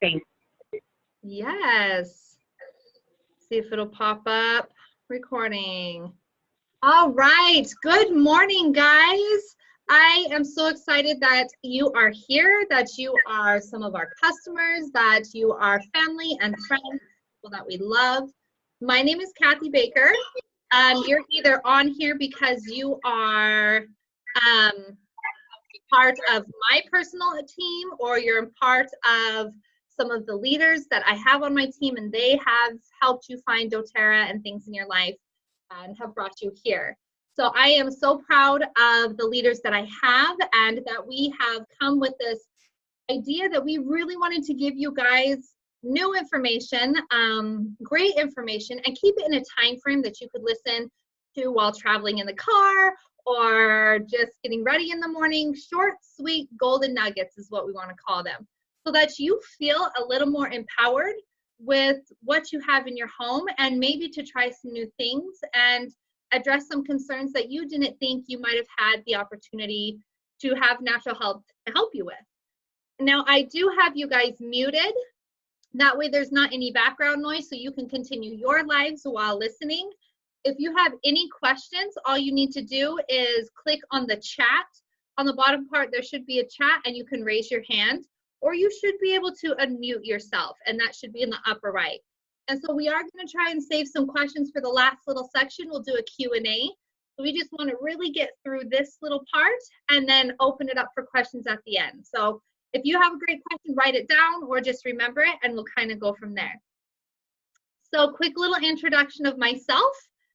Thanks. Yes. See if it'll pop up. Recording. All right. Good morning, guys. I am so excited that you are here, that you are some of our customers, that you are family and friends, people that we love. My name is Kathy Baker. You're either on here because you are part of my personal team, or you're part of some of the leaders that I have on my team, and they have helped you find doTERRA and things in your life and have brought you here. So I am so proud of the leaders that I have, and that we have come with this idea that we really wanted to give you guys new information, great information, and keep it in a time frame that you could listen to while traveling in the car or just getting ready in the morning. Short, sweet, golden nuggets is what we want to call them, so that you feel a little more empowered with what you have in your home, and maybe to try some new things and address some concerns that you didn't think you might have had the opportunity to have natural health to help you with. Now, I do have you guys muted. That way there's not any background noise, so you can continue your lives while listening. If you have any questions, all you need to do is click on the chat. On the bottom part, there should be a chat, and you can raise your hand, or you should be able to unmute yourself, and that should be in the upper right. And so we are going to try and save some questions for the last little section. We'll do a Q&A. So we just want to really get through this little part and then open it up for questions at the end. So if you have a great question, write it down or just remember it, and we'll kind of go from there. So quick little introduction of myself.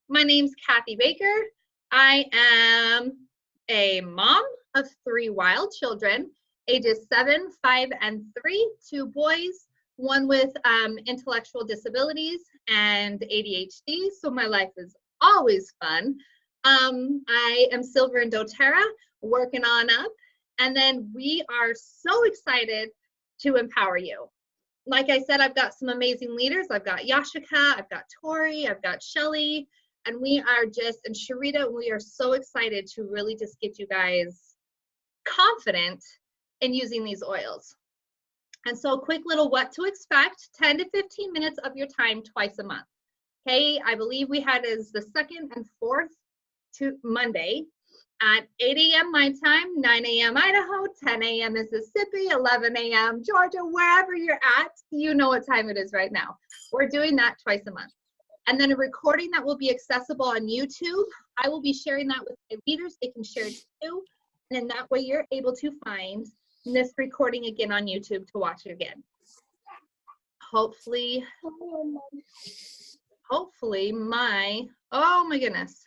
My name's Kathy Baker. I am a mom of 3 wild children, ages 7, 5, and 3, 2 boys, one with intellectual disabilities and ADHD, so my life is always fun. I am silver in doTERRA, working on up, and then we are so excited to empower you. Like I said, I've got some amazing leaders. I've got Yashika, I've got Tori, I've got Shelly, and we are just, and Sharita, we are so excited to really just get you guys confident in using these oils. And so quick little what to expect, 10 to 15 minutes of your time twice a month. Okay, I believe we had is the 2nd and 4th to Monday at 8 a.m. my time, 9 a.m. Idaho, 10 a.m. Mississippi, 11 a.m. Georgia, wherever you're at, you know what time it is right now. We're doing that twice a month. And then a recording that will be accessible on YouTube. I will be sharing that with my leaders. They can share it too. And in that way, you're able to find this recording again on YouTube to watch it again. Hopefully oh my goodness.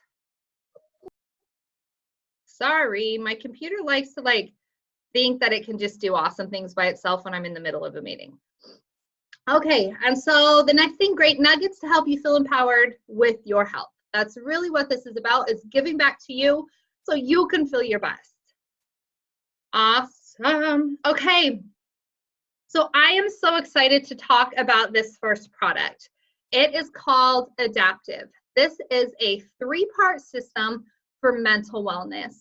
Sorry, my computer likes to think that it can just do awesome things by itself when I'm in the middle of a meeting. Okay, and so the next thing, great nuggets to help you feel empowered with your health. That's really what this is about, is giving back to you so you can feel your best. Awesome. Okay, so I am so excited to talk about this first product. It is called Adaptiv. This is a 3-part system for mental wellness.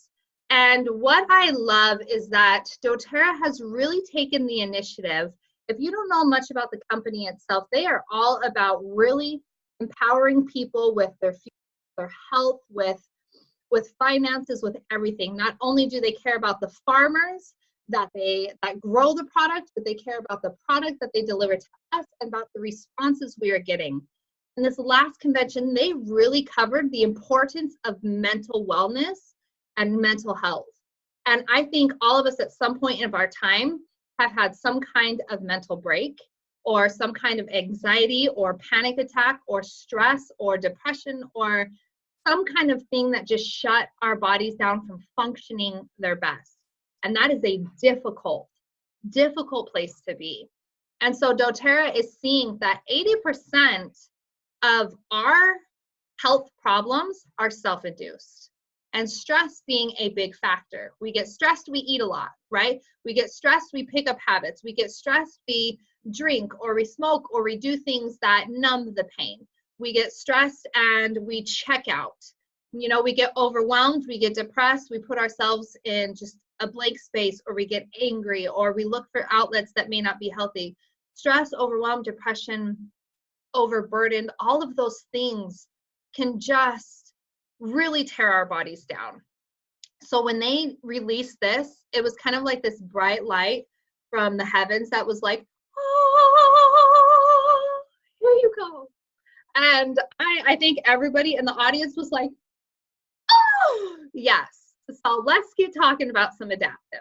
And what I love is that doTERRA has really taken the initiative. If you don't know much about the company itself, they are all about really empowering people with their future, their health, with finances, with everything. Not only do they care about the farmers that grow the product, but they care about the product that they deliver to us and about the responses we are getting. In this last convention, they really covered the importance of mental wellness and mental health. And I think all of us at some point of our time have had some kind of mental break, or some kind of anxiety or panic attack or stress or depression, or some kind of thing that just shut our bodies down from functioning their best. And that is a difficult place to be. And so doTERRA is seeing that 80% of our health problems are self-induced, and stress being a big factor. We get stressed, we eat a lot, right? We get stressed, we pick up habits. We get stressed, we drink or we smoke or we do things that numb the pain. We get stressed and we check out. You know, we get overwhelmed, we get depressed, we put ourselves in just a blank space, or we get angry, or we look for outlets that may not be healthy. stress, overwhelm, depression, overburdened, all of those things can just really tear our bodies down. So when they released this, it was kind of like this bright light from the heavens that was like, oh, here you go. And I think everybody in the audience was like, oh, yes. So let's get talking about some adaptiv.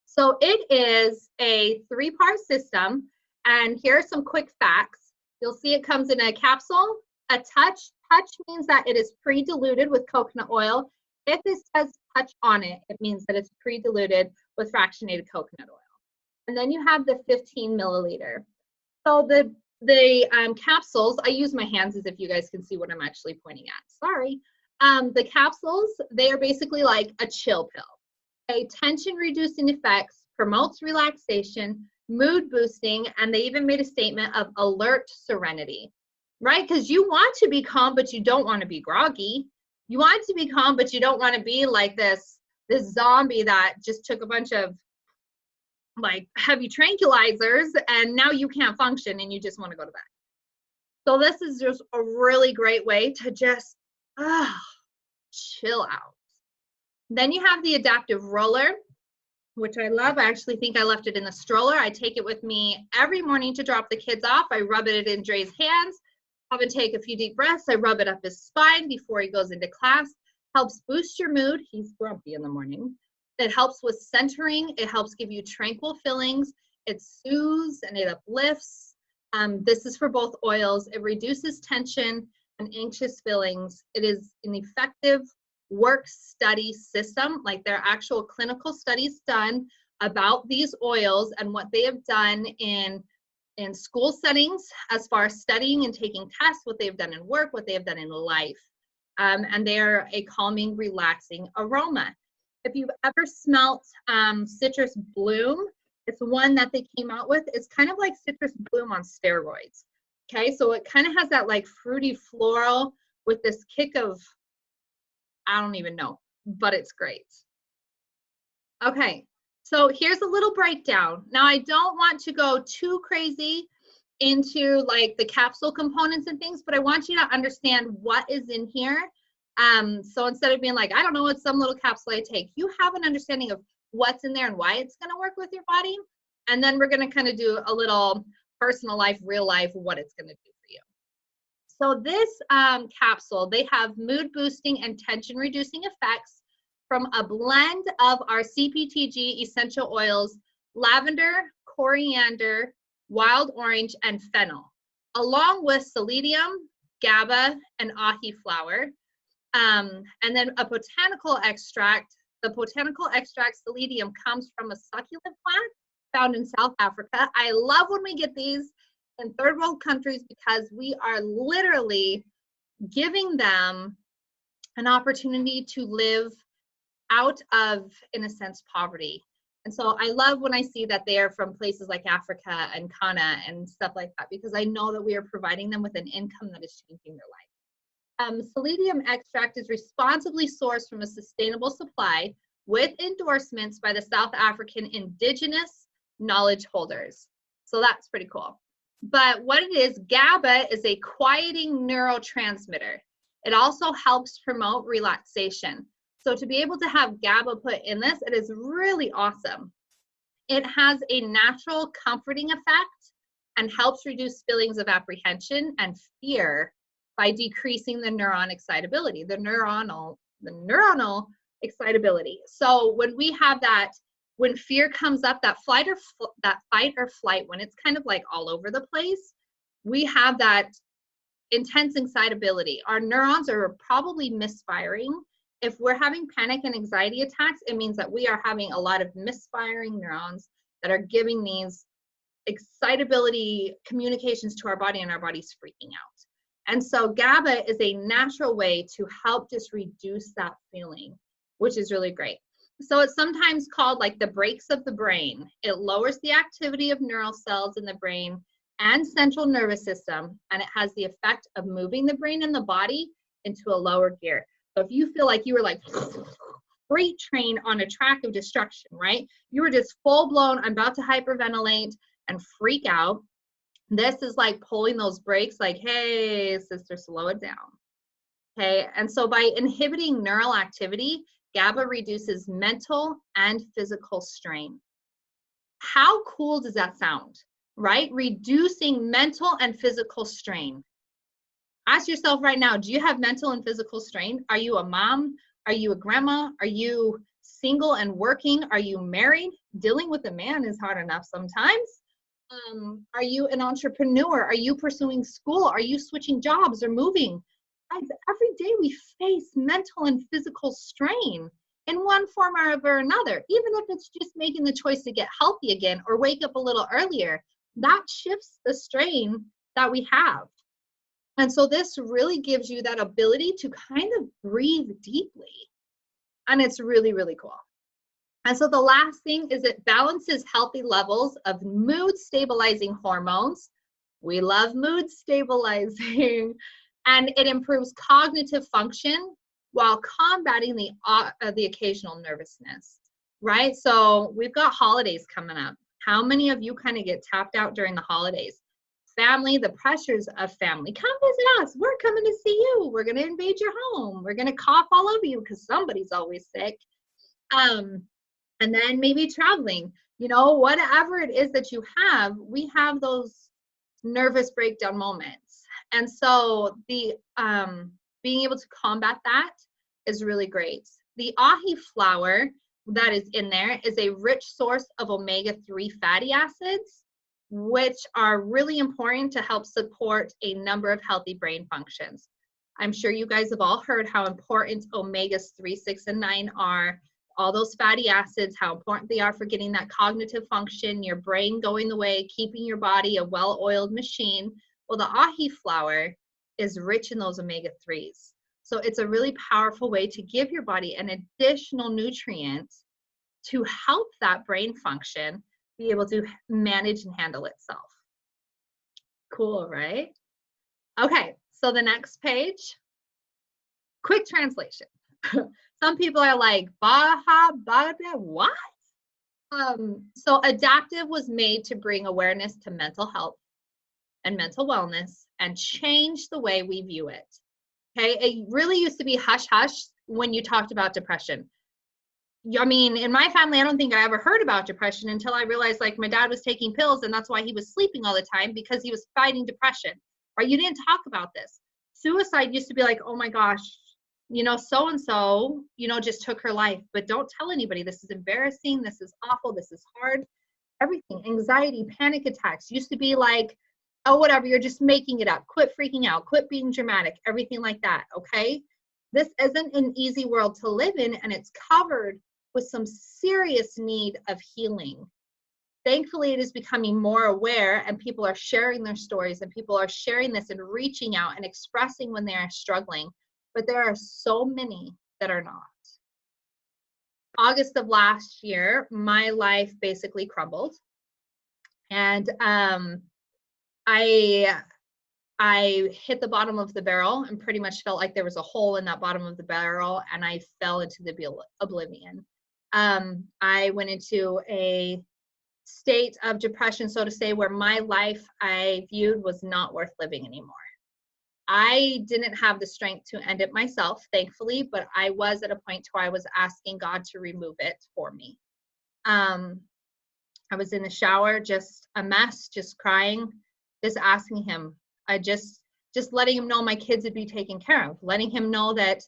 So it is a 3-part system, and here are some quick facts. You'll see it comes in a capsule, a touch. Touch means that it is pre-diluted with coconut oil. If it says touch on it, it means that it's pre-diluted with fractionated coconut oil. And then you have the 15 milliliter. So the capsules, I use my hands as if you guys can see what I'm actually pointing at. Sorry. The capsules, they are basically like a chill pill. Okay, tension reducing effects, promotes relaxation, mood boosting, and they even made a statement of alert serenity, right? Because you want to be calm, but you don't want to be groggy. You want to be calm, but you don't want to be like this zombie that just took a bunch of like heavy tranquilizers and now you can't function and you just want to go to bed. So this is just a really great way to just chill out. Then you have the adaptiv roller, which I love. I actually think I left it in the stroller. I take it with me every morning to drop the kids off. I rub it in Dre's hands, have him take a few deep breaths. I rub it up his spine before he goes into class. Helps boost your mood. He's grumpy in the morning. It helps with centering. It helps give you tranquil feelings. It soothes and it uplifts. This is for both oils. It reduces tension and anxious feelings. It is an effective work study system. Like there are actual clinical studies done about these oils and what they have done in school settings as far as studying and taking tests, what they've done in work, what they have done in life. And they are a calming, relaxing aroma. If you've ever smelt citrus bloom, it's one that they came out with. It's kind of like citrus bloom on steroids. Okay, so it kind of has that like fruity floral with this kick of, I don't even know, but it's great. Okay, so here's a little breakdown. Now I don't want to go too crazy into like the capsule components and things, but I want you to understand what is in here. So instead of being like, I don't know, it's some little capsule I take, you have an understanding of what's in there and why it's going to work with your body. And then we're going to kind of do a little personal life, real life, what it's going to do for you. So this capsule, they have mood boosting and tension reducing effects from a blend of our CPTG essential oils, lavender, coriander, wild orange, and fennel, along with selenium, GABA, and ahi flower. And then a botanical extract. The botanical extract selenium comes from a succulent plant found in South Africa. I love when we get these in third world countries because we are literally giving them an opportunity to live out of, in a sense, poverty. And so I love when I see that they are from places like Africa and Ghana and stuff like that, because I know that we are providing them with an income that is changing their life. Selenium extract is responsibly sourced from a sustainable supply with endorsements by the South African indigenous knowledge holders. So that's pretty cool. But what it is, GABA is a quieting neurotransmitter. It also helps promote relaxation. So to be able to have GABA put in this, it is really awesome. It has a natural comforting effect and helps reduce feelings of apprehension and fear by decreasing the neuron excitability, the neuronal excitability. So when we have that, when fear comes up, that fight or flight, when it's kind of like all over the place, we have that intense excitability. Our neurons are probably misfiring. If we're having panic and anxiety attacks, it means that we are having a lot of misfiring neurons that are giving these excitability communications to our body, and our body's freaking out. And so GABA is a natural way to help just reduce that feeling, which is really great. So it's sometimes called like the brakes of the brain. It lowers the activity of neural cells in the brain and central nervous system, and it has the effect of moving the brain and the body into a lower gear. So if you feel like you were like freight train on a track of destruction, right? You were just full blown, I'm about to hyperventilate, and freak out. This is like pulling those brakes, like, hey, sister, slow it down. Okay, and so by inhibiting neural activity, GABA reduces mental and physical strain. How cool does that sound, right? Reducing mental and physical strain. Ask yourself right now, do you have mental and physical strain? Are you a mom? Are you a grandma? Are you single and working? Are you married? Dealing with a man is hard enough sometimes. Are you an entrepreneur? Are you pursuing school? Are you switching jobs or moving? Every day we face mental and physical strain in one form or another, even if it's just making the choice to get healthy again or wake up a little earlier. That shifts the strain that we have. And so this really gives you that ability to kind of breathe deeply. And it's really, really cool. And so the last thing is it balances healthy levels of mood stabilizing hormones. We love mood stabilizing. And it improves cognitive function while combating the occasional nervousness, right? So we've got holidays coming up. How many of you kind of get tapped out during the holidays? Family, the pressures of family. Come visit us. We're coming to see you. We're going to invade your home. We're going to cough all over you because somebody's always sick. And then maybe traveling, you know, whatever it is that you have, we have those nervous breakdown moments. And so the being able to combat that is really great. The ahi flower that is in there is a rich source of omega-3 fatty acids, which are really important to help support a number of healthy brain functions. I'm sure you guys have all heard how important omegas 3, 6, and 9 are. All those fatty acids, how important they are for getting that cognitive function, your brain going the way, keeping your body a well-oiled machine. Well, the ahi flower is rich in those omega-3s. So it's a really powerful way to give your body an additional nutrient to help that brain function be able to manage and handle itself. Cool, right? Okay, so the next page, quick translation. Some people are like, Baha, Bada, what? So adaptiv was made to bring awareness to mental health and mental wellness and change the way we view it. Okay, it really used to be hush hush when you talked about depression. I mean, in my family, I don't think I ever heard about depression until I realized like my dad was taking pills and that's why he was sleeping all the time, because he was fighting depression. Right? You didn't talk about this. Suicide used to be like, oh my gosh, you know, so-and-so, you know, just took her life, but don't tell anybody. This is embarrassing. This is awful. This is hard. Everything, anxiety, panic attacks used to be like, oh, whatever, you're just making it up. Quit freaking out. Quit being dramatic. Everything like that, okay? This isn't an easy world to live in, and it's covered with some serious need of healing. Thankfully, it is becoming more aware, and people are sharing their stories, and people are sharing this and reaching out and expressing when they are struggling. But there are so many that are not. August of last year, my life basically crumbled. And I hit the bottom of the barrel and pretty much felt like there was a hole in that bottom of the barrel, and I fell into the oblivion. I went into a state of depression, so to say, where my life I viewed was not worth living anymore. I didn't have the strength to end it myself, thankfully, but I was at a point where I was asking God to remove it for me. I was in the shower, just a mess, just crying, just asking him, just letting him know my kids would be taken care of, letting him know that,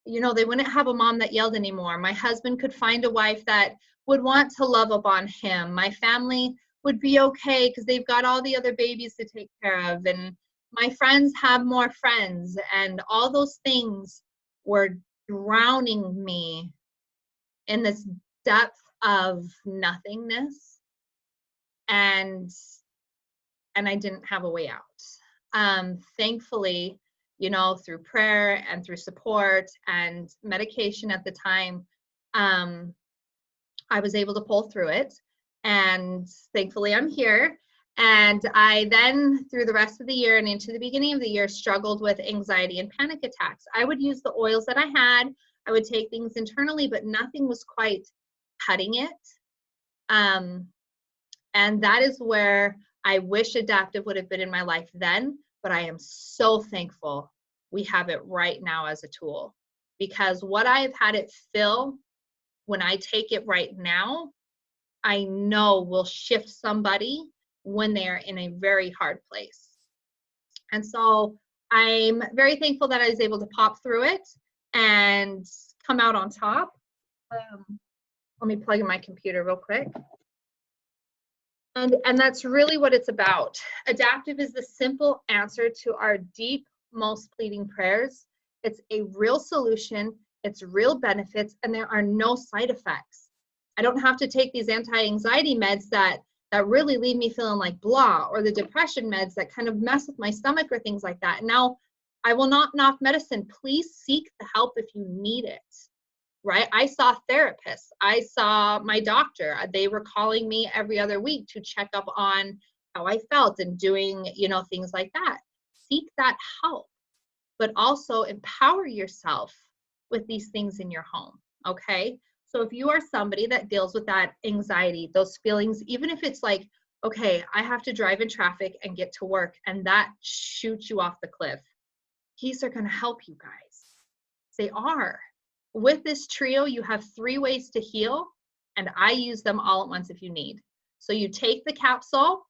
you know, they wouldn't have a mom that yelled anymore. My husband could find a wife that would want to love upon him. My family would be okay because they've got all the other babies to take care of. And my friends have more friends, and all those things were drowning me in this depth of nothingness, and I didn't have a way out. Thankfully, you know, through prayer and through support and medication at the time, I was able to pull through it, and thankfully I'm here. And I then, through the rest of the year and into the beginning of the year, struggled with anxiety and panic attacks. I would use the oils that I had. I would take things internally, but nothing was quite cutting it. And And that is where I wish adaptiv would have been in my life then, but I am so thankful we have it right now as a tool, because what I've had it fill when I take it right now, I know will shift somebody when they're in a very hard place. And so I'm very thankful that I was able to pop through it and come out on top. Let me plug in my computer real quick. And that's really what it's about. Adaptiv is the simple answer to our deep, most pleading prayers. It's a real solution, it's real benefits, and there are no side effects. I don't have to take these anti-anxiety meds that really leave me feeling like blah, or the depression meds that kind of mess with my stomach or things like that. Now, I will not knock medicine. Please seek the help if you need it. Right? I saw therapists. I saw my doctor. They were calling me every other week to check up on how I felt and doing, things like that. Seek that help, but also empower yourself with these things in your home. Okay? So if you are somebody that deals with that anxiety, those feelings, even if it's like, okay, I have to drive in traffic and get to work, and that shoots you off the cliff, these are going to help you guys. They are. With this trio, you have 3 ways to heal, and I use them all at once if you need. So you take the capsule,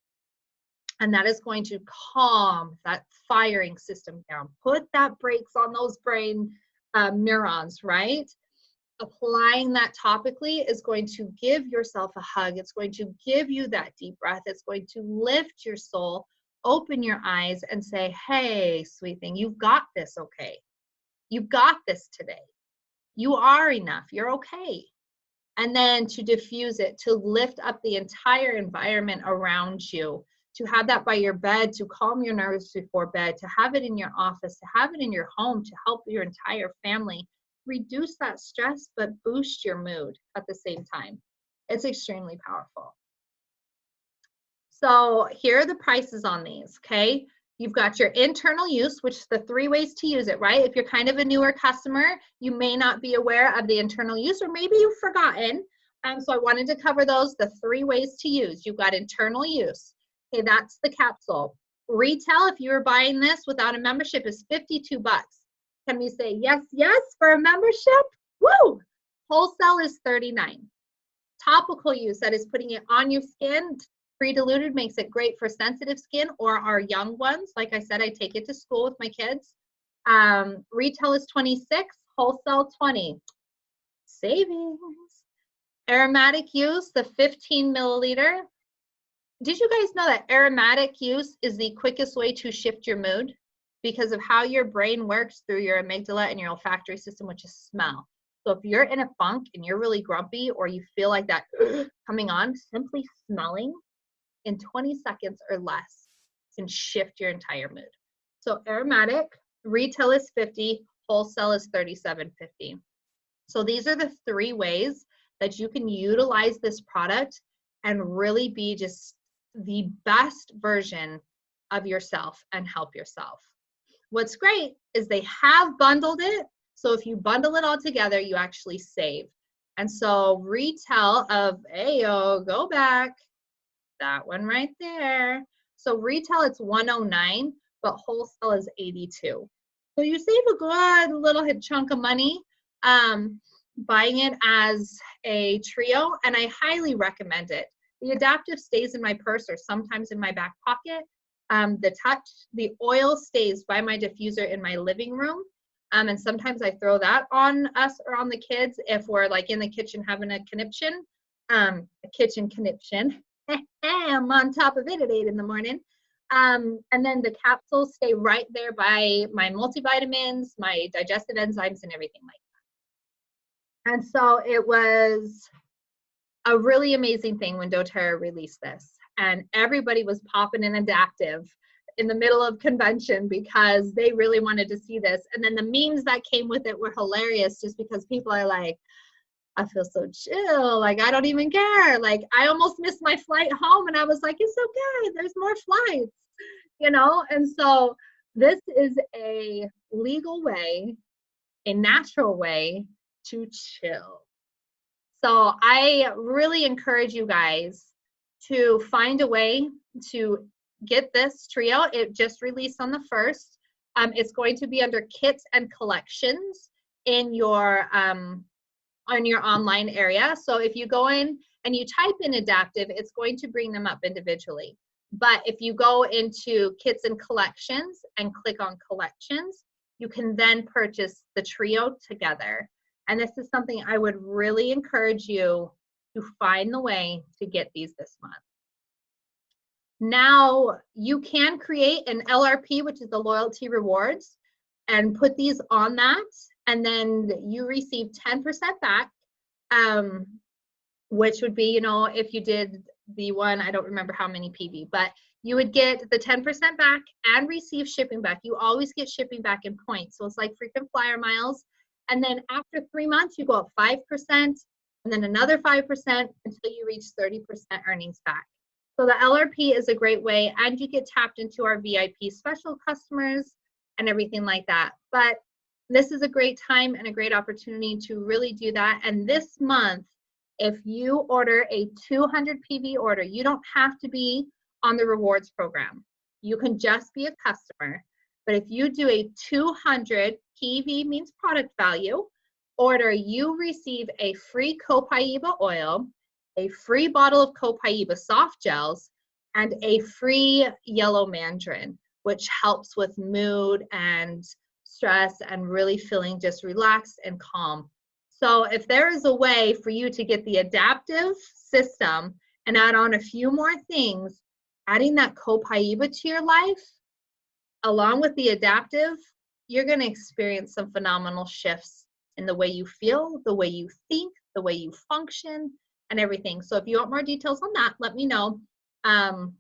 and that is going to calm that firing system down. Put that brakes on those brain neurons, right? Applying that topically is going to give yourself a hug. It's going to give you that deep breath. It's going to lift your soul, open your eyes, and say, hey, sweet thing, you've got this, okay? You've got this today. You are enough. You're okay. And then to diffuse it, to lift up the entire environment around you, to have that by your bed, to calm your nerves before bed, to have it in your office, to have it in your home, to help your entire family reduce that stress, but boost your mood at the same time. It's extremely powerful. So here are the prices on these, okay? You've got your internal use, which is the 3 ways to use it, right? If you're kind of a newer customer, you may not be aware of the internal use, or maybe you've forgotten. So I wanted to cover those, the 3 ways to use. You've got internal use. Okay, that's the capsule. Retail, if you were buying this without a membership, is $52. Can we say yes, yes for a membership? Woo! Wholesale is $39. Topical use, that is putting it on your skin, pre-diluted, makes it great for sensitive skin or our young ones. Like I said, I take it to school with my kids. Retail is $26, wholesale $20. Savings. Aromatic use, the 15 milliliter. Did you guys know that aromatic use is the quickest way to shift your mood? Because of how your brain works through your amygdala and your olfactory system, which is smell. So if you're in a funk and you're really grumpy, or you feel like that coming on, simply smelling in 20 seconds or less can shift your entire mood. So aromatic, retail is $50, wholesale is $37.50. So these are the 3 ways that you can utilize this product and really be just the best version of yourself and help yourself. What's great is they have bundled it. So if you bundle it all together, you actually save. And so retail of Ayo, go back, that one right there. So retail, it's $109, but wholesale is $82. So you save a good little chunk of money buying it as a trio, and I highly recommend it. The adaptiv stays in my purse or sometimes in my back pocket. The oil stays by my diffuser in my living room. And sometimes I throw that on us or on the kids if we're like in the kitchen having a conniption. A kitchen conniption. I'm on top of it at 8 in the morning. And then the capsules stay right there by my multivitamins, my digestive enzymes, and everything like that. And so it was a really amazing thing when doTERRA released this. And everybody was popping in adaptiv in the middle of convention because they really wanted to see this. And then the memes that came with it were hilarious, just because people are like, I feel so chill, like I don't even care. Like I almost missed my flight home and I was like, it's okay, there's more flights, And so this is a legal way, a natural way to chill. So I really encourage you guys to find a way to get this trio. It just released on the 1st. It's going to be under kits and collections in your on your online area. So if you go in and you type in adaptiv, it's going to bring them up individually. But if you go into kits and collections and click on collections, you can then purchase the trio together. And this is something I would really encourage you to find the way to get these this month. Now you can create an LRP, which is the loyalty rewards, and put these on that, and then you receive 10% back, which would be, you know, if you did the one, I don't remember how many PV, but you would get the 10% back and receive shipping back. You always get shipping back in points. So it's like frequent flyer miles. And then after 3 months, you go up 5%, and then another 5% until you reach 30% earnings back. So the LRP is a great way, and you get tapped into our VIP special customers and everything like that. But this is a great time and a great opportunity to really do that. And this month, if you order a 200 PV order, you don't have to be on the rewards program. You can just be a customer. But if you do a 200 PV means product value order, you receive a free copaiba oil, a free bottle of copaiba soft gels, and a free yellow mandarin, which helps with mood and stress and really feeling just relaxed and calm. So if there is a way for you to get the adaptiv system and add on a few more things, adding that copaiba to your life, along with the adaptiv, you're going to experience some phenomenal shifts in the way you feel, the way you think, the way you function, and everything. So if you want more details on that, let me know, and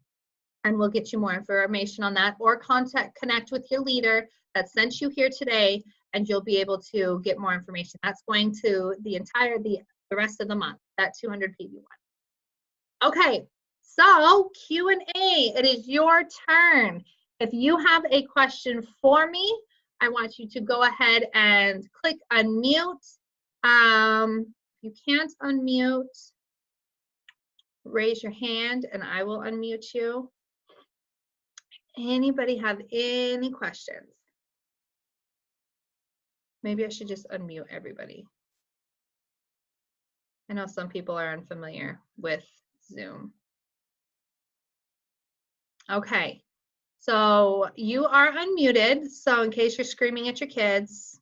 we'll get you more information on that, or connect with your leader that sent you here today, and you'll be able to get more information. That's going to the rest of the month, that 200 PV one. Okay, so Q&A, it is your turn. If you have a question for me, I want you to go ahead and click unmute. If you can't unmute, raise your hand and I will unmute you. Anybody have any questions? Maybe I should just unmute everybody. I know some people are unfamiliar with Zoom. Okay, so you are unmuted. So in case you're screaming at your kids,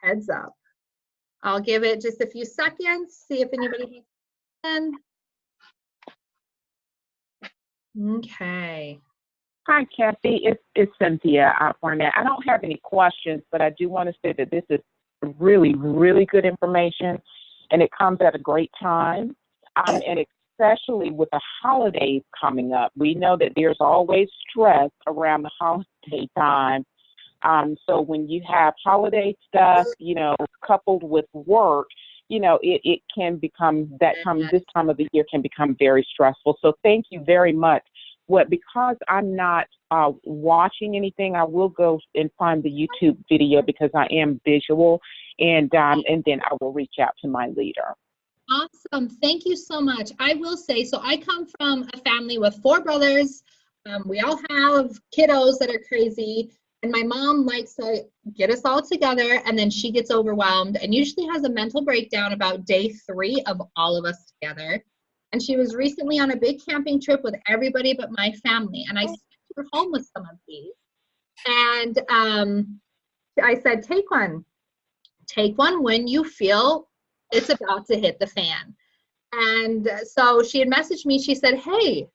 heads up. I'll give it just a few seconds, see if anybody has in. Okay. Hi, Kathy. It's Cynthia Barnett. I don't have any questions, but I do want to say that this is really, really good information, and it comes at a great time, and especially with the holidays coming up. We know that there's always stress around the holiday time. So when you have holiday stuff, you know, coupled with work, you know, it can become this time of the year can become very stressful. So thank you very much. Because I'm not watching anything, I will go and find the YouTube video because I am visual, and then I will reach out to my leader. Awesome. Thank you so much. I will say, so I come from a family with 4 brothers. We all have kiddos that are crazy, and my mom likes to get us all together, and then she gets overwhelmed and usually has a mental breakdown about day 3 of all of us together. And she was recently on a big camping trip with everybody but my family. And I sent her home with some of these. And I said, take one. Take one when you feel it's about to hit the fan. And so she had messaged me. She said, hey,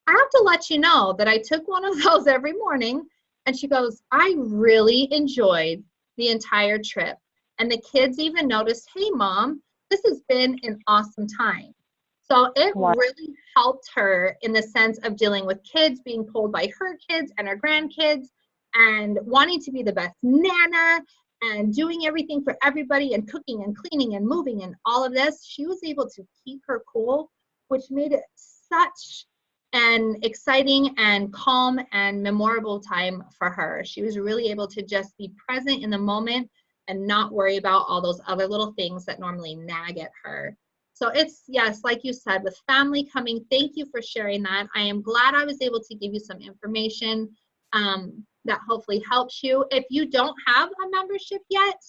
I have to let you know that I took one of those every morning. And she goes, I really enjoyed the entire trip. And the kids even noticed, hey, Mom, this has been an awesome time. So it really helped her in the sense of dealing with kids, being pulled by her kids and her grandkids, and wanting to be the best nana and doing everything for everybody and cooking and cleaning and moving and all of this. She was able to keep her cool, which made it such an exciting and calm and memorable time for her. She was really able to just be present in the moment and not worry about all those other little things that normally nag at her. So it's, yes, like you said, with family coming, thank you for sharing that. I am glad I was able to give you some information that hopefully helps you. If you don't have a membership yet,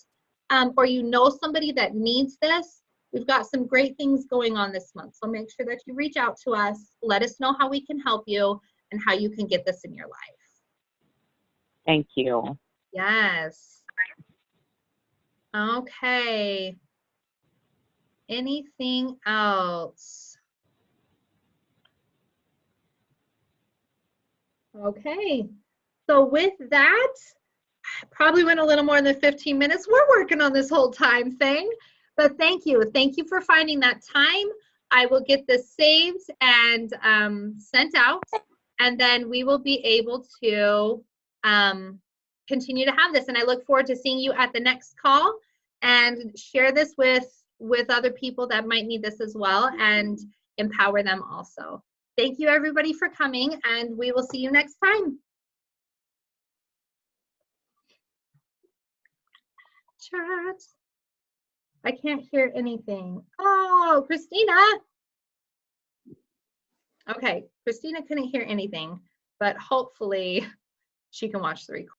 or you know somebody that needs this, we've got some great things going on this month. So make sure that you reach out to us, let us know how we can help you and how you can get this in your life. Thank you. Yes. Okay. Anything else? Okay. So with that, probably went a little more than 15 minutes. We're working on this whole time thing, but thank you. Thank you for finding that time. I will get this saved and sent out, and then we will be able to continue to have this. And I look forward to seeing you at the next call, and share this with other people that might need this as well, and empower them also. Thank you everybody for coming, and we will see you next time. Chat. I can't hear anything. Oh, Christina. Okay, Christina couldn't hear anything, but hopefully she can watch the recording.